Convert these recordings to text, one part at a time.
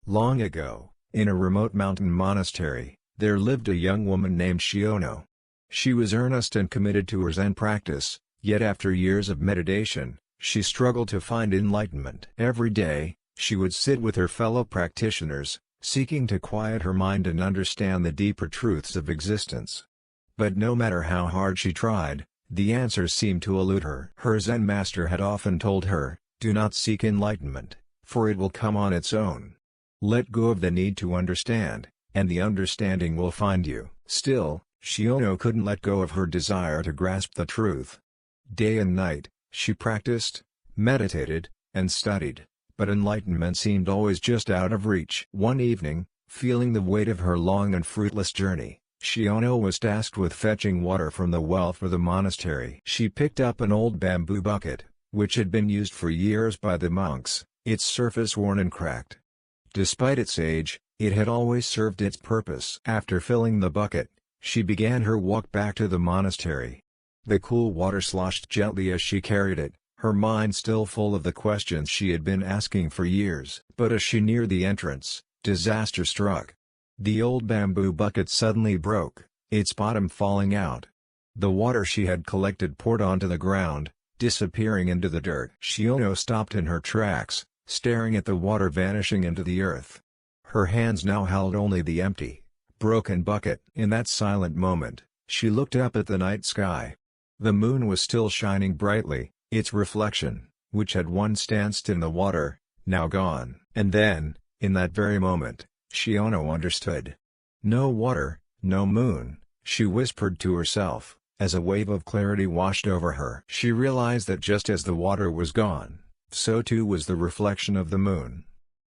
Long ago, in a remote mountain monastery, there lived a young woman named Chiyono. She was earnest and committed to her Zen practice, yet after years of meditation, she struggled to find enlightenment. Every day, she would sit with her fellow practitioners, seeking to quiet her mind and understand the deeper truths of existence. But no matter how hard she tried, the answers seemed to elude her. Her Zen master had often told her, "Do not seek enlightenment, for it will come on its own. Let go of the need to understand, and the understanding will find you." Still, Chiyono couldn't let go of her desire to grasp the truth. Day and night, she practiced, meditated, and studied, but enlightenment seemed always just out of reach. One evening, feeling the weight of her long and fruitless journey, Chiyono was tasked with fetching water from the well for the monastery. She picked up an old bamboo bucket, which had been used for years by the monks, its surface worn and cracked. Despite its age, it had always served its purpose. After filling the bucket, she began her walk back to the monastery. The cool water sloshed gently as she carried it, her mind still full of the questions she had been asking for years. But as she neared the entrance, disaster struck. The old bamboo bucket suddenly broke, its bottom falling out. The water she had collected poured onto the ground, disappearing into the dirt. Chiyono stopped in her tracks, staring at the water vanishing into the earth. Her hands now held only the empty, broken bucket. In that silent moment, she looked up at the night sky. The moon was still shining brightly, its reflection, which had once danced in the water, now gone. And then, in that very moment, Chiyono understood. "No water, no moon," she whispered to herself, as a wave of clarity washed over her. She realized that just as the water was gone, so too was the reflection of the moon.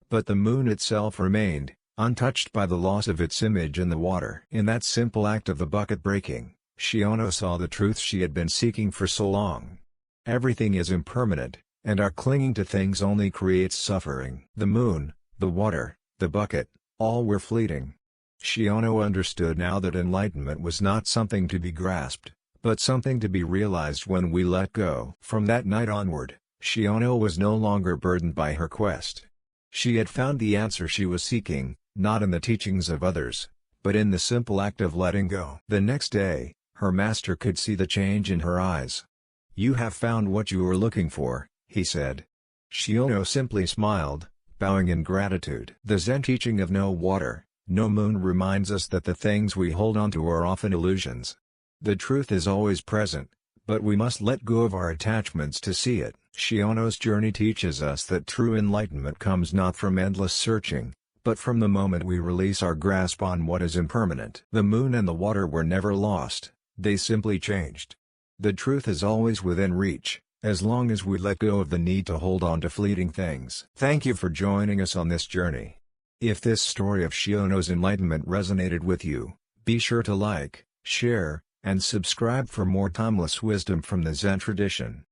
But the moon itself remained, untouched by the loss of its image in the water. In that simple act of the bucket breaking, Chiyono saw the truth she had been seeking for so long. Everything is impermanent, and our clinging to things only creates suffering. The moon, the water, the bucket, all were fleeting. Chiyono understood now that enlightenment was not something to be grasped, but something to be realized when we let go. From that night onward, Chiyono was no longer burdened by her quest. She had found the answer she was seeking, not in the teachings of others, but in the simple act of letting go. The next day, her master could see the change in her eyes. "You have found what you were looking for," he said. Chiyono simply smiled, bowing in gratitude. The Zen teaching of no water, no moon reminds us that the things we hold on to are often illusions. The truth is always present, but we must let go of our attachments to see it. Chiyono's journey teaches us that true enlightenment comes not from endless searching, but from the moment we release our grasp on what is impermanent. The moon and the water were never lost, they simply changed. The truth is always within reach, as long as we let go of the need to hold on to fleeting things. Thank you for joining us on this journey. If this story of Chiyono's enlightenment resonated with you, be sure to like, share, and subscribe for more timeless wisdom from the Zen tradition.